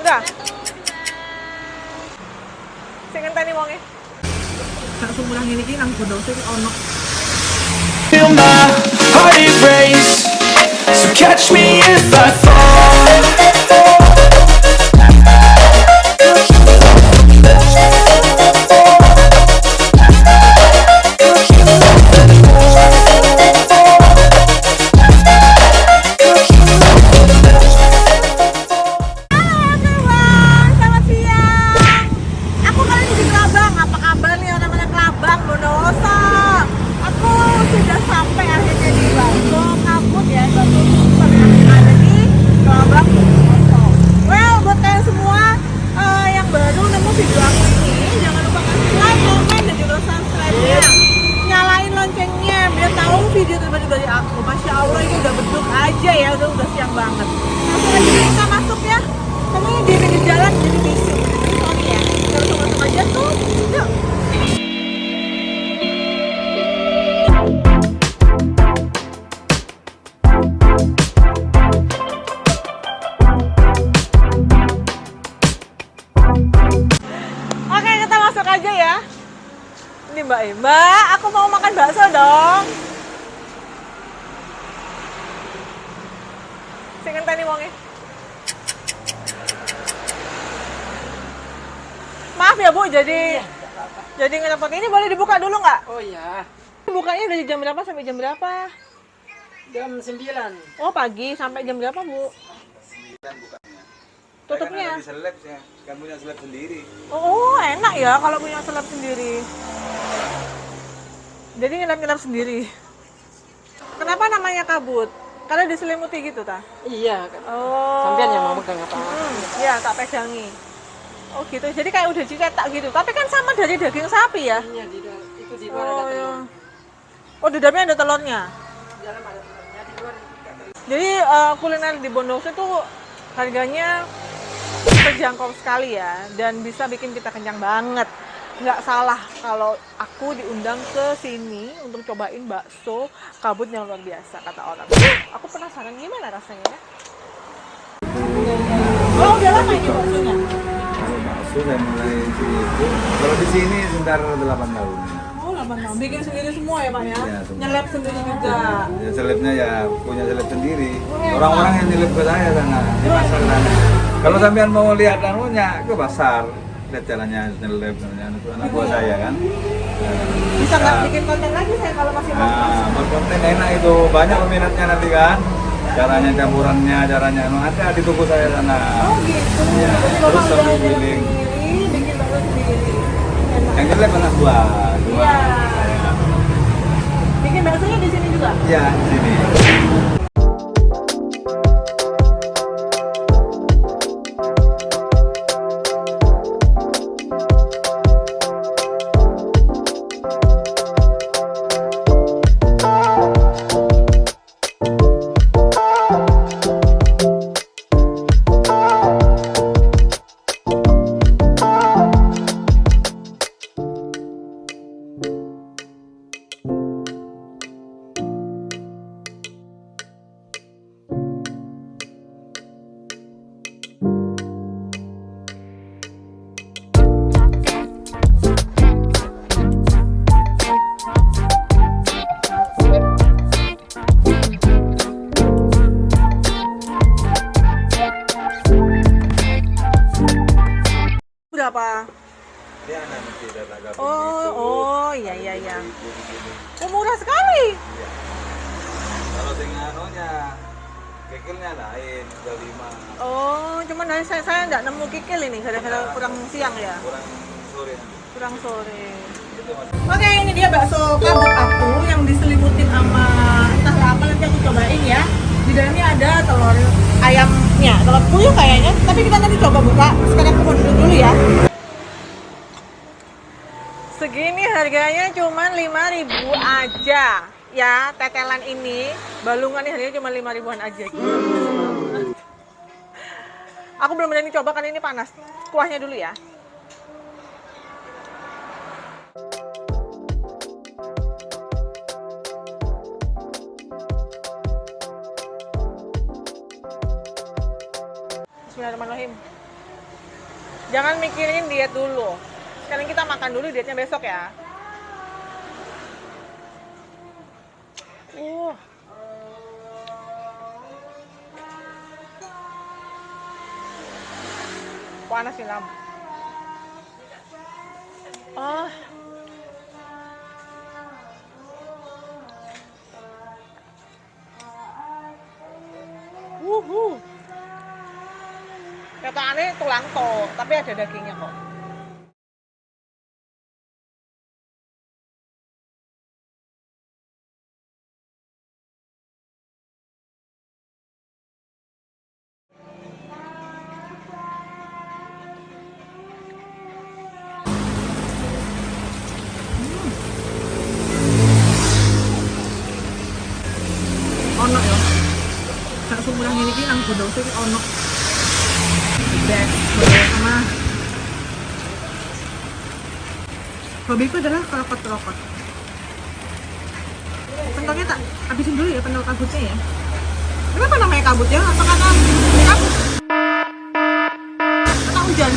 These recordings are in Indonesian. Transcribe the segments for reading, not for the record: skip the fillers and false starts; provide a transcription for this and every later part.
Udah. Sing ngenteni wonge. Sak sumurang ini ki nang bodho sing ono. Feel my heart erase. So catch me if I fall. Video terbaru dari aku, Masya Allah ini udah beduk aja ya, udah siang banget. Langsung aja kita masuk ya, karena di pinggir jalan jadi bisu. Sorry ya, kita langsung masuk aja tuh, yuk. Oke, kita masuk aja ya. Ini Mbak, aku mau makan bakso dong. Sing ngenteni wonge. Maaf ya Bu, jadi ngerepot. Ini boleh dibuka dulu nggak? Oh iya, Bukanya dari jam berapa sampai jam berapa? jam 9. Oh pagi, sampai jam berapa Bu? 9 bukanya. Tutupnya? Kan ada di seleb ya, kan punya seleb sendiri. Oh enak ya kalau punya seleb sendiri. Jadi ngelap-ngelap sendiri. Kenapa namanya kabut? Karena diselimuti gitu ta? Iya, Oh. sampean yang mau megang apa? Iya, tak pegangi. Oh gitu. Jadi kayak udah dicetak gitu. Tapi kan sama dari daging sapi ya? Iya, itu di luar ada Oh, telur. iya. Oh, di dalamnya ada telurnya. Di dalam ada telurnya, di luar itu ada telur. Jadi kuliner di Bondowoso itu harganya terjangkau sekali ya, dan bisa bikin kita kenyang banget. Nggak salah kalau aku diundang ke sini untuk cobain bakso kabut yang luar biasa, kata orang. Aku penasaran gimana rasanya ya. Oh, udah lama ini baksonya? Bakso saya mulai di itu. Kalau di sini sekitar 8 tahun. Oh, 8 tahun. Bikin sendiri semua ya Pak ya? Iya, semua. Nyelep sendiri juga. Ya selebnya ya punya seleb sendiri. Orang-orang yang nyeleb ke saya sana di pasar sana. Kalau sampean mau lihat anunya ke pasar, lihat jalannya nyeleb anak buah saya kan. Bisa nggak bikin konten lagi saya kalau masih mau? Nah, berkonten enak itu, banyak peminatnya nanti kan. Caranya campurannya, caranya ada di toko saya sana. Oh gitu. Ya, Jadi terus Bapak sambil belajar keliling. sendiri, bikin bakso sendiri. Enak. Yang jelek anak buah. Dua. Iya. Bikin baksonya di sini juga? Iya, di sini. Berapa? Dia anak masih datang ke Oh, iya. Oh, murah sekali. Kalau dengan anunya, kekilnya lain, 25. Oh, cuman dari saya nggak nemu kikil ini, gara-gara kurang siang ya. Kurang sore. Kurang sore. Itu mas. Oke, ini dia bakso kabut aku yang diselimutin sama entah apa, nanti aku cobain ya. Di dalamnya ada telur ayamnya, telur puyuh kayaknya. Tapi kita nanti coba buka. Sekarang aku mau duduk dulu ya. Segini harganya cuma 5.000 aja. Ya, tetelan ini, balungan ini harganya cuma 5.000-an aja. Aku belum berani coba karena ini panas. Kuahnya dulu ya. Bismillahirrahmanirrahim. Jangan mikirin diet dulu. Sekarang kita makan dulu, dietnya besok ya. Panas sih lam. Ah. Wuhu. Kata aneh tulang to, tapi ada dagingnya kok. Ono ya. Sak sumulang ini ki nang Gunung Sing ono. Bek, sama. Hobiku adalah kelokot-kelokot. Pentolnya tak habisin dulu ya, pentol kabutnya ya. Kenapa namanya kabut ya? Apa kata kabut? Kata hujan.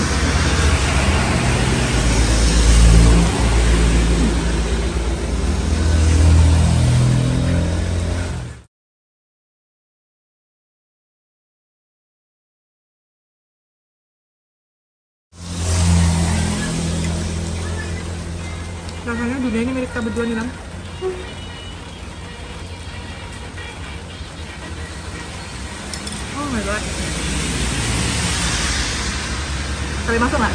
Rasanya dunia ini milik kita berdua nih, Lam. Oh my god. Kali masuk nggak?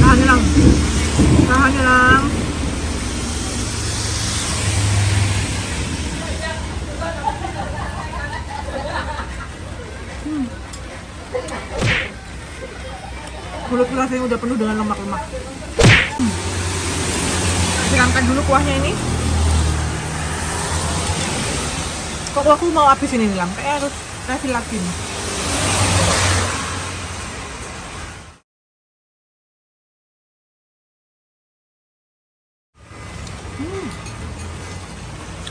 Tahannya, Lam. Tahannya, Lam. Mulut rasanya udah penuh dengan lemak-lemak. Siramkan dulu kuahnya ini. Kok aku mau habis ini nih, Lam? Kayak harus refill lagi nih.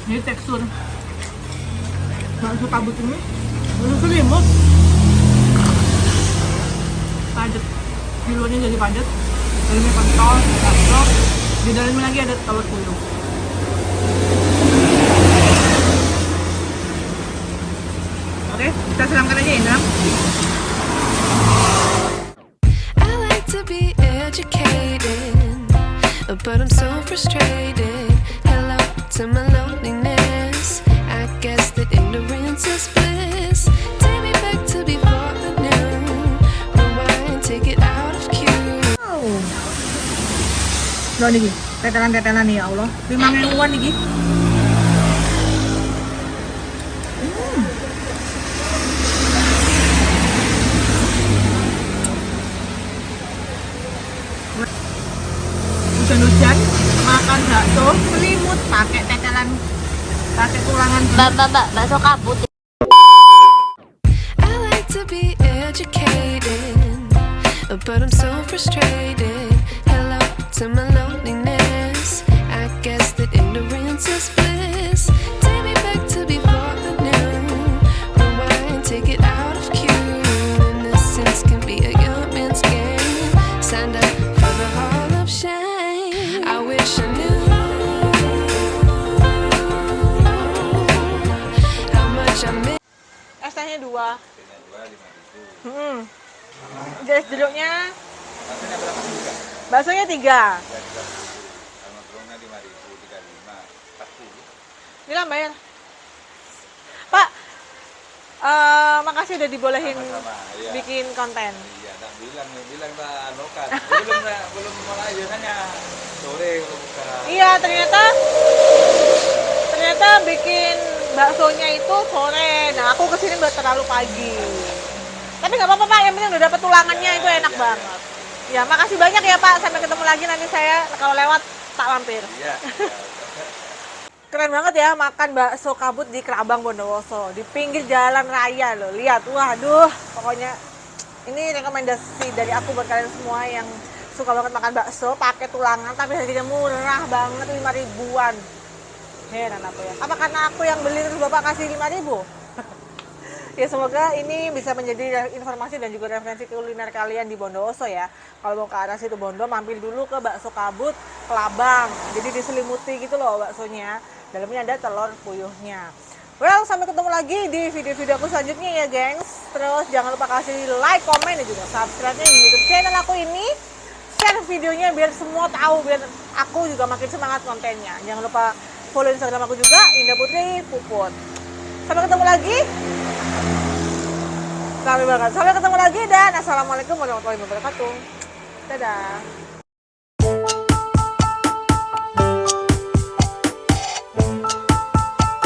Ini tekstur bakso kabut ini bener selimut, padat. Di luarnya jadi padat, dalamnya pentol, bakso, di dalamnya lagi ada telur puyuh. Oke, kita siramkan aja ya, Lam. I like to be educated, but I'm so frustrated. Hello to my loneliness. I guess that ignorance is bliss. Take me back to before I knew. Rewind, take it out of cue. Loh nih, tetelan-tetelan nih ya Allah. 5.000-an nih, Gi. Hujan-hujan, makan bakso, selimut, pakai tetelan, pakai tulangan. Mbak, bakso kabut. I like to be educated, but I'm so frustrated. Hello to my loneliness. I guess that ignorance is bliss. Take me back to before I knew. Rewind, take it out of cue. Innocence can be a young man's game. Signed up for the hall of shame. I wish I knew how much I miss. Es tehnya 2. Guys, jeruknya. Rasanya berapa juga? Baksonya 3. Kalau telurnya 5.000, 35, 40. Ini lah bayar. Pak, makasih udah dibolehin Sama-sama, iya. bikin konten. Iya, tak bilang tak lokat. belum mulai biasanya sore kalau buka. Iya, ternyata bikin baksonya itu sore. Nah, aku kesini buat terlalu pagi. Tapi nggak apa-apa Pak, yang penting udah dapet tulangannya, itu enak banget. Ya, makasih banyak ya Pak. Sampai ketemu lagi, nanti saya kalau lewat tak mampir. Iya. Keren banget ya makan bakso kabut di Kerabang Bondowoso, di pinggir jalan raya loh. Lihat, waduh, pokoknya ini rekomendasi dari aku buat kalian semua yang suka banget makan bakso pakai tulangan tapi harganya murah banget, 5.000-an. Heran aku ya. Apa karena aku yang beli terus Bapak kasih 5.000? Ya semoga ini bisa menjadi informasi dan juga referensi kuliner kalian di Bondowoso ya. Kalau mau ke arah situ Bondo, mampir dulu ke bakso kabut Kelabang. Jadi diselimuti gitu loh baksonya. Dalamnya ada telur puyuhnya. Well, sampai ketemu lagi di video-video aku selanjutnya ya gengs. Terus jangan lupa kasih like, komen, dan juga subscribe-nya di YouTube channel aku ini. Share videonya biar semua tahu, biar aku juga makin semangat kontennya. Jangan lupa follow Instagram aku juga, Indah Putri Puput. Sampai ketemu lagi. Sampai ketemu lagi dan assalamualaikum warahmatullahi wabarakatuh. Dadah.